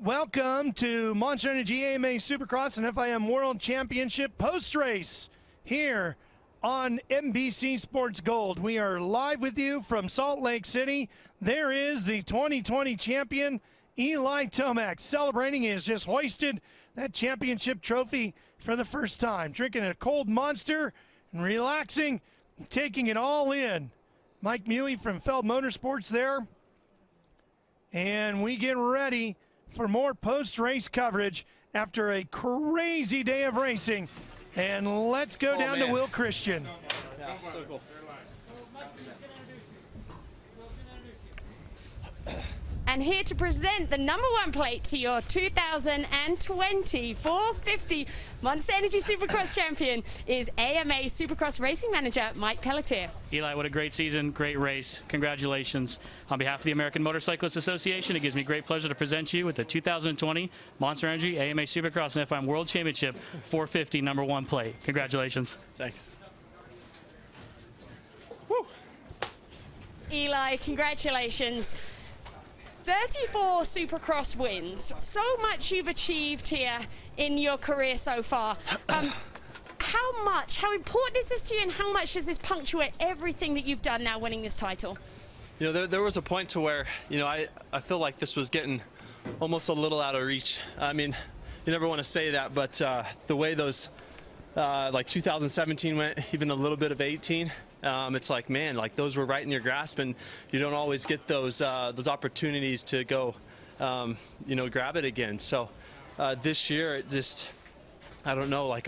Welcome to Monster Energy AMA Supercross and FIM World Championship post-race here on NBC Sports Gold. We are live with you from Salt Lake City. There is the 2020 champion, Eli Tomac, celebrating. He has just hoisted that championship trophy for the first time, drinking a cold Monster and relaxing, taking it all in. Mike Mewey from FIM Motorsports there. And we get ready for more post-race coverage after a crazy day of racing. And let's go down to Will Christian. Yeah, so cool. And here to present the #1 plate to your 2020 450 Monster Energy Supercross champion is AMA Supercross Racing Manager Mike Pelletier. Eli, what a great season, great race. Congratulations. On behalf of the American Motorcyclists Association, it gives me great pleasure to present you with the 2020 Monster Energy AMA Supercross and FIM World Championship 450 #1 plate. Congratulations. Thanks. Woo. Eli, congratulations. 34 Supercross wins. So much you've achieved here in your career so far. How important is this to you, and how much does this punctuate everything that you've done now winning this title? You know, there was a point to where, you know, I feel like this was getting almost a little out of reach. I mean, you never want to say that, but the way those, like 2017 went, even a little bit of 18, it's like, man, like those were right in your grasp, and you don't always get those opportunities to go, you know, grab it again. So this year, it just, I don't know, like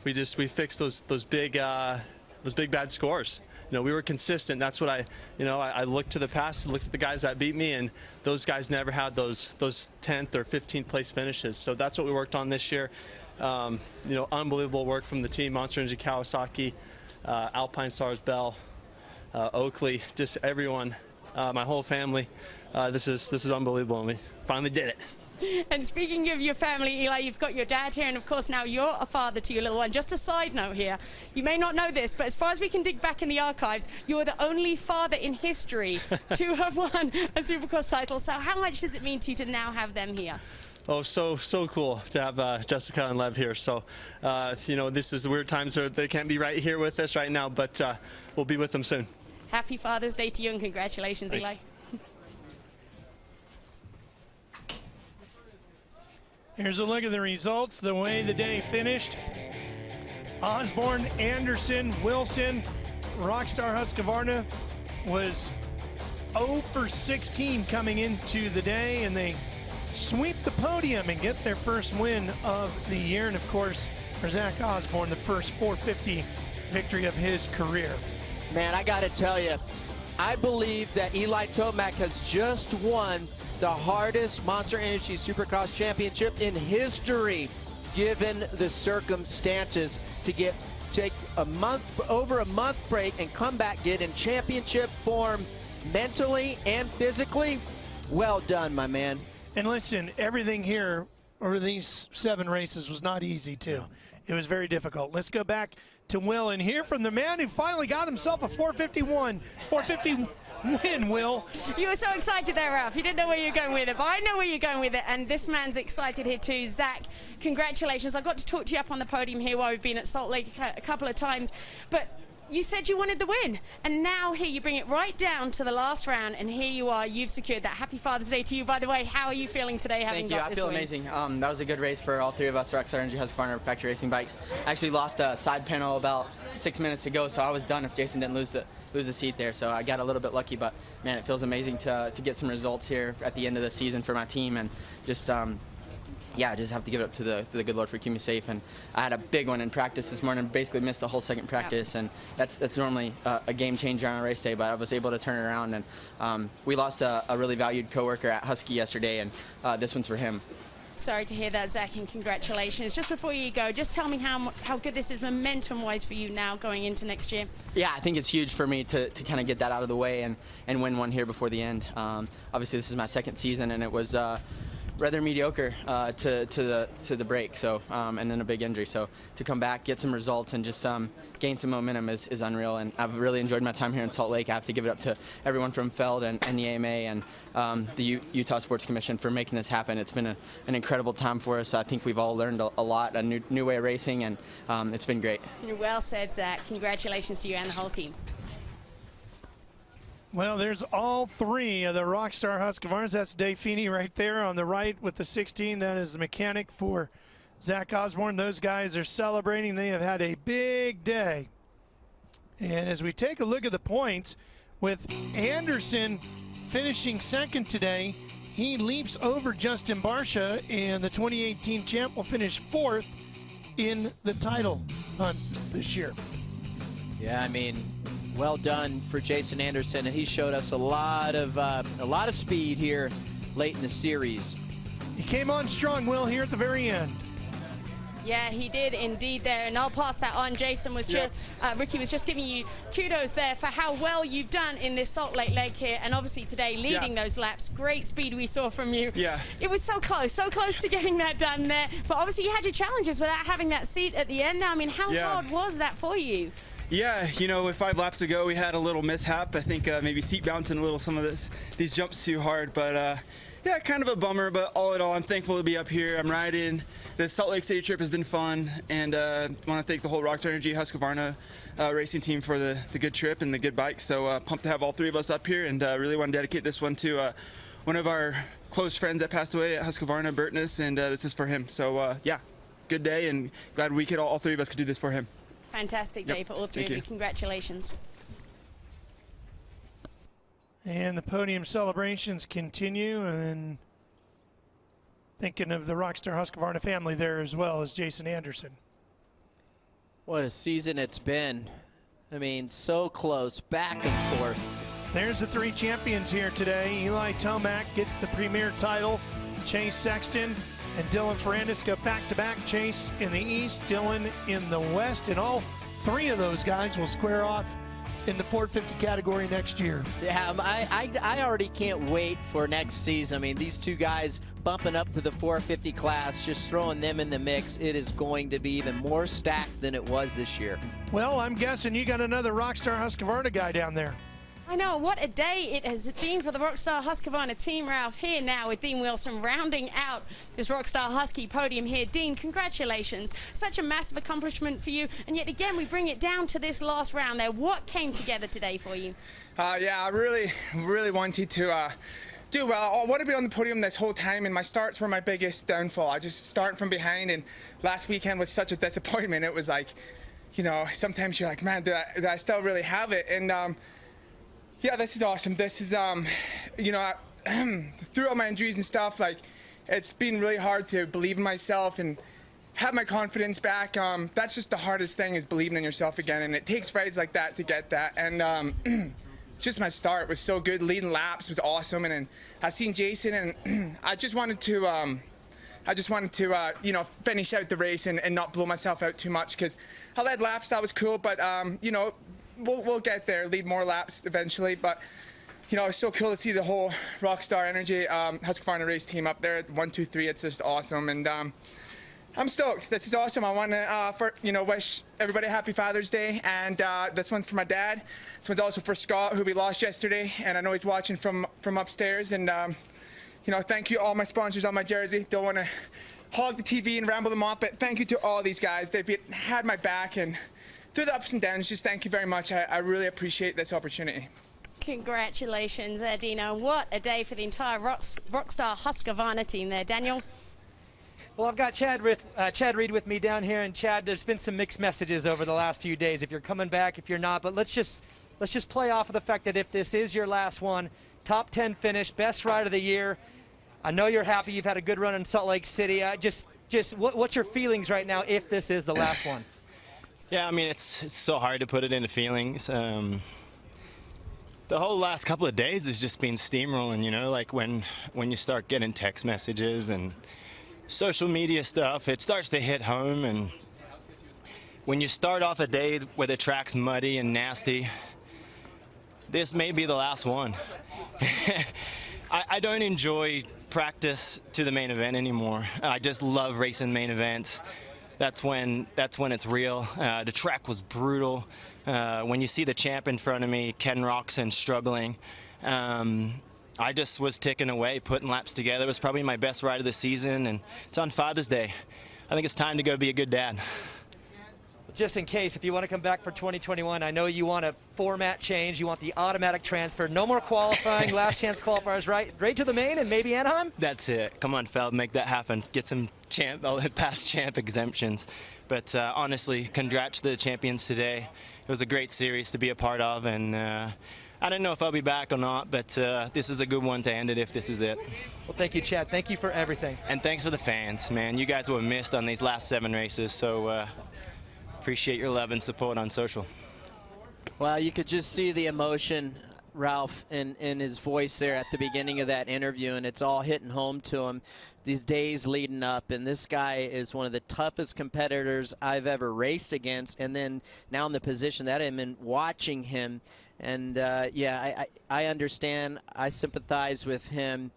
we fixed those big bad scores. You know, we were consistent. That's what I looked to the past and looked at the guys that beat me, and those guys never had those 10th or 15th place finishes. So that's what we worked on this year. You know, unbelievable work from the team, Monster Energy Kawasaki, Alpine Stars Bell, Oakley, just everyone, my whole family. This is unbelievable, and we finally did it. And speaking of your family, Eli, you've got your dad here, and of course now you're a father to your little one. Just a side note here, you may not know this, but as far as we can dig back in the archives, you're the only father in history to have won a Supercross title. So how much does it mean to you to now have them here? Oh, so cool to have Jessica and Lev here. So, you know, this is the weird times where they can't be right here with us right now, but we'll be with them soon. Happy Father's Day to you, and congratulations, Thanks. Eli. Here's a look at the results, the way the day finished. Osborne, Anderson, Wilson, Rockstar Husqvarna was 0 for 16 coming into the day, and they sweep the podium and get their first win of the year. And of course, for Zach Osborne, the first 450 victory of his career. Man, I gotta tell you, I believe that Eli Tomac has just won the hardest Monster Energy Supercross Championship in history, given the circumstances, to take over a month break and come back, get in championship form mentally and physically. Well done, my man. And listen, everything here over these 7 races was not easy too. It was very difficult. Let's go back to Will and hear from the man who finally got himself a 450 win, Will. You were so excited there, Ralph. You didn't know where you were going with it, but I know where you're going with it, and this man's excited here too. Zach, congratulations. I got to talk to you up on the podium here while we've been at Salt Lake a couple of times, but you said you wanted the win, and now here you bring it right down to the last round, and here you are. You've secured that. Happy Father's Day to you, by the way. How are you feeling today having got this win? Thank you. I feel amazing. That was a good race for all 3 of us, Rockstar Energy, Husqvarna, Factory Racing Bikes. I actually lost a side panel about 6 minutes ago, so I was done if Jason didn't lose the seat there. So I got a little bit lucky, but man, it feels amazing to get some results here at the end of the season for my team, and just yeah, I just have to give it up to the good Lord for keeping me safe. And I had a big one in practice this morning, basically missed the whole second practice, and that's normally a game changer on a race day, but I was able to turn it around. And we lost a really valued coworker at Husky yesterday, and this one's for him. Sorry to hear that, Zach, and congratulations. Just before you go, just tell me how good this is momentum-wise for you now going into next year. Yeah, I think it's huge for me to kind of get that out of the way and win one here before the end. Obviously, this is my second season, and it was rather mediocre to the break. So and then a big injury. So to come back, get some results, and just gain some momentum is unreal. And I've really enjoyed my time here in Salt Lake. I have to give it up to everyone from Feld and the AMA and the Utah Sports Commission for making this happen. It's been an incredible time for us. I think we've all learned a lot, a new way of racing, and it's been great. Well said, Zach. Congratulations to you and the whole team. Well, there's all three of the Rockstar Husqvarnas. That's Dave Feeney right there on the right with the 16. That is the mechanic for Zach Osborne. Those guys are celebrating. They have had a big day. And as we take a look at the points, with Anderson finishing second today, he leaps over Justin Barsha, and the 2018 champ will finish fourth in the title hunt this year. Yeah, I mean, well done for Jason Anderson, and he showed us a lot of speed here late in the series. He came on strong, Will, here at the very end. Yeah, he did indeed there, and I'll pass that on. Jason was just, Ricky was just giving you kudos there for how well you've done in this Salt Lake leg here, and obviously today leading those laps. Great speed we saw from you. Yeah. It was so close to getting that done there, but obviously you had your challenges without having that seat at the end. I mean, how hard was that for you? Yeah, you know, 5 laps ago we had a little mishap. I think maybe seat bouncing a little, some of these jumps too hard, but yeah, kind of a bummer, but all in all, I'm thankful to be up here. I'm riding. The Salt Lake City trip has been fun, and want to thank the whole Rockstar Energy Husqvarna racing team for the good trip and the good bike. So pumped to have all three of us up here, and really want to dedicate this one to one of our close friends that passed away at Husqvarna, Burtness, and this is for him. So yeah, good day, and glad we could all three of us could do this for him. Fantastic day for all three of you. Congratulations. And the podium celebrations continue, and thinking of the Rockstar Husqvarna family there as well as Jason Anderson. What a season it's been. I mean, so close, back and forth. There's the three champions here today. Eli Tomac gets the premier title. Chase Sexton and Dylan Ferrandis go back-to-back. Chase in the east, Dylan in the west, and all three of those guys will square off in the 450 category next year. Yeah, I already can't wait for next season. I mean, these two guys bumping up to the 450 class, just throwing them in the mix, it is going to be even more stacked than it was this year. Well, I'm guessing you got another Rockstar Husqvarna guy down there. I know, what a day it has been for the Rockstar Husqvarna team, Ralph, here now with Dean Wilson rounding out this Rockstar Husky podium here. Dean, congratulations. Such a massive accomplishment for you, and yet again we bring it down to this last round there. What came together today for you? Yeah, I really wanted to do well. I want to be on the podium this whole time, and my starts were my biggest downfall. I just started from behind, and last weekend was such a disappointment. It was like, you know, sometimes you're like, man, do I still really have it? And yeah, this is awesome. This is, you know, through all my injuries and stuff, like, it's been really hard to believe in myself and have my confidence back. That's just the hardest thing, is believing in yourself again, and it takes rides like that to get that. And just my start was so good. Leading laps was awesome, and then I seen Jason, and I just wanted to, you know, finish out the race and not blow myself out too much, because I led laps, that was cool, but, you know, we'll get there, lead more laps eventually. But, you know, it's so cool to see the whole Rockstar Energy Husqvarna race team up there at 1, 2, 3. It's just awesome, and I'm stoked. This is awesome. I want to, you know, wish everybody a happy Father's Day, and this one's for my dad. This one's also for Scott, who we lost yesterday, and I know he's watching from upstairs. And you know, thank you all my sponsors on my jersey. Don't want to hog the TV and ramble them off, but thank you to all these guys. They've had my back, and through the ups and downs, just thank you very much. I really appreciate this opportunity. Congratulations, Dino. What a day for the entire Rockstar Husqvarna team there. Daniel? Well, I've got Chad Reed with me down here, and Chad, there's been some mixed messages over the last few days. If you're coming back, if you're not, but let's just play off of the fact that if this is your last one, top 10 finish, best ride of the year. I know you're happy. You've had a good run in Salt Lake City. What's your feelings right now if this is the last one? Yeah, I mean, it's so hard to put it into feelings. The whole last couple of days has just been steamrolling, you know, like when you start getting text messages and social media stuff, it starts to hit home. And when you start off a day where the track's muddy and nasty, this may be the last one. I don't enjoy practice to the main event anymore. I just love racing main events. That's when it's real. The track was brutal. When you see the champ in front of me, Ken Roczen, struggling, I just was ticking away, putting laps together. It was probably my best ride of the season, and it's on Father's Day. I think it's time to go be a good dad. Just in case, if you want to come back for 2021, I know you want a format change. You want the automatic transfer. No more qualifying, last chance qualifiers, right? Right to the main and maybe Anaheim? That's it. Come on, Feld, make that happen. Get some past champ exemptions. But honestly, congrats to the champions today. It was a great series to be a part of, and I don't know if I'll be back or not, but this is a good one to end it if this is it. Well, thank you, Chad. Thank you for everything. And thanks for the fans, man. You guys were missed on these last 7 races, so appreciate your love and support on social. Well, you could just see the emotion, Ralph, in his voice there at the beginning of that interview, and it's all hitting home to him these days leading up. And this guy is one of the toughest competitors I've ever raced against, and then now in the position that I'm in, watching him. And yeah, I understand. I sympathize with him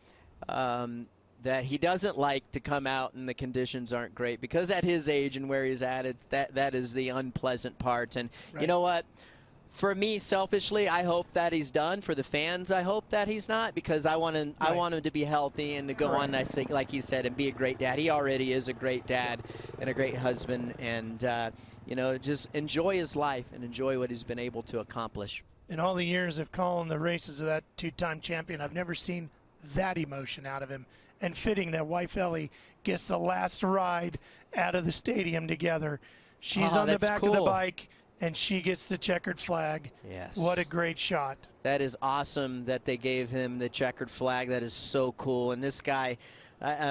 that he doesn't like to come out and the conditions aren't great, because at his age and where he's at, that is the unpleasant part. And you know what? For me, selfishly, I hope that he's done. For the fans, I hope that he's not, because I want him to be healthy and to go on, I think, like he said, and be a great dad. He already is a great dad and a great husband, and you know, just enjoy his life and enjoy what he's been able to accomplish. In all the years of calling the races of that 2-time champion, I've never seen that emotion out of him. And fitting that wife Ellie gets the last ride out of the stadium together. She's on the back of the bike, and she gets the checkered flag. Yes. What a great shot. That is awesome that they gave him the checkered flag. That is so cool. And this guy,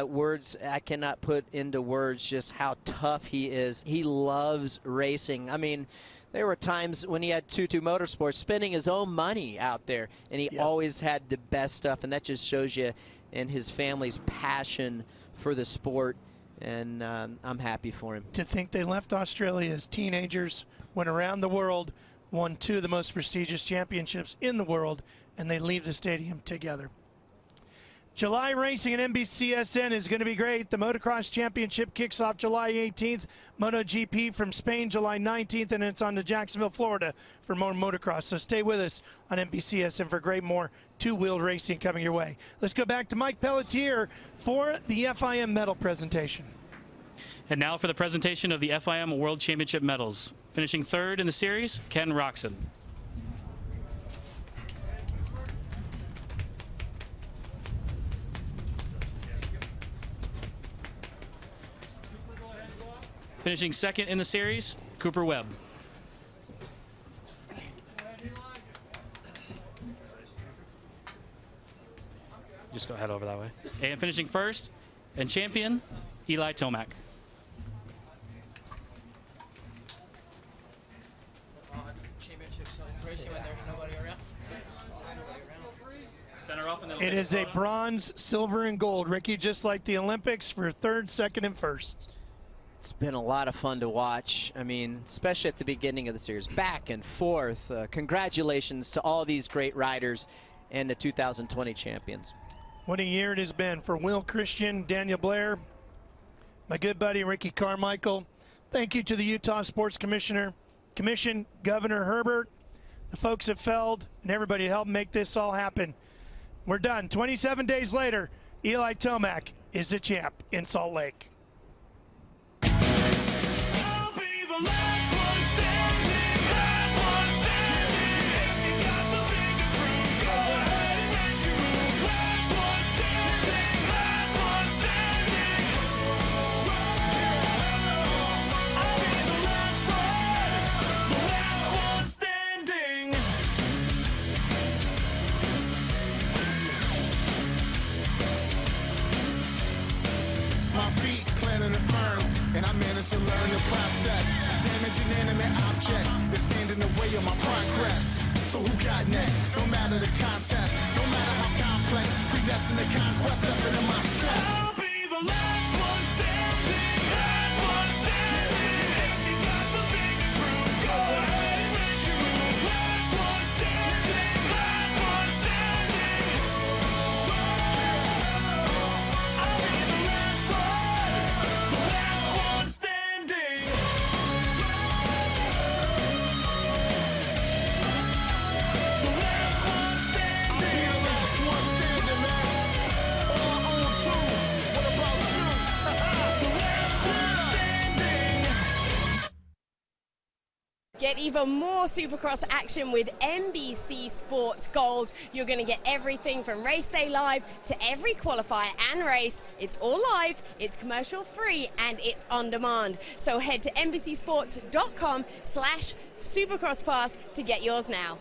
words, I cannot put into words just how tough he is. He loves racing. I mean, there were times when he had Tutu Motorsports spending his own money out there, and he always had the best stuff, and that just shows you in his family's passion for the sport, and I'm happy for him. To think they left Australia as teenagers, went around the world, won 2 of the most prestigious championships in the world, and they leave the stadium together. July racing at NBCSN is going to be great. The Motocross Championship kicks off July 18th. MotoGP from Spain, July 19th, and it's on to Jacksonville, Florida for more motocross. So stay with us on NBCSN for great more two-wheel racing coming your way. Let's go back to Mike Pelletier for the FIM medal presentation. And now for the presentation of the FIM World Championship medals. Finishing 3rd in the series, Ken Roczen. Finishing 2nd in the series, Cooper Webb. Just go ahead over that way. And finishing 1st and champion, Eli Tomac. Center up and then it is a bronze, silver, and gold, Ricky, just like the Olympics, for 3rd, 2nd, and 1st. It's been a lot of fun to watch. I mean, especially at the beginning of the series, back and forth. Congratulations to all these great riders and the 2020 champions. What a year it has been for Will Christian, Daniel Blair, my good buddy Ricky Carmichael. Thank you to the Utah Sports Commission, Governor Herbert, the folks at Feld, and everybody who helped make this all happen. We're done. 27 days later, Eli Tomac is the champ in Salt Lake. And I managed to learn the process. Damage inanimate objects that stand in the way of my progress. So who got next? No matter the contest, no matter how complex, predestined to conquest up into my steps. I'll be the last one standing, last one standing. If you got something to prove, go ahead and make your move. Last one standing, last one standing. Get even more Supercross action with NBC Sports Gold. You're going to get everything from race day live to every qualifier and race. It's all live, it's commercial free, and it's on demand. So head to NBCsports.com/Supercross Pass to get yours now.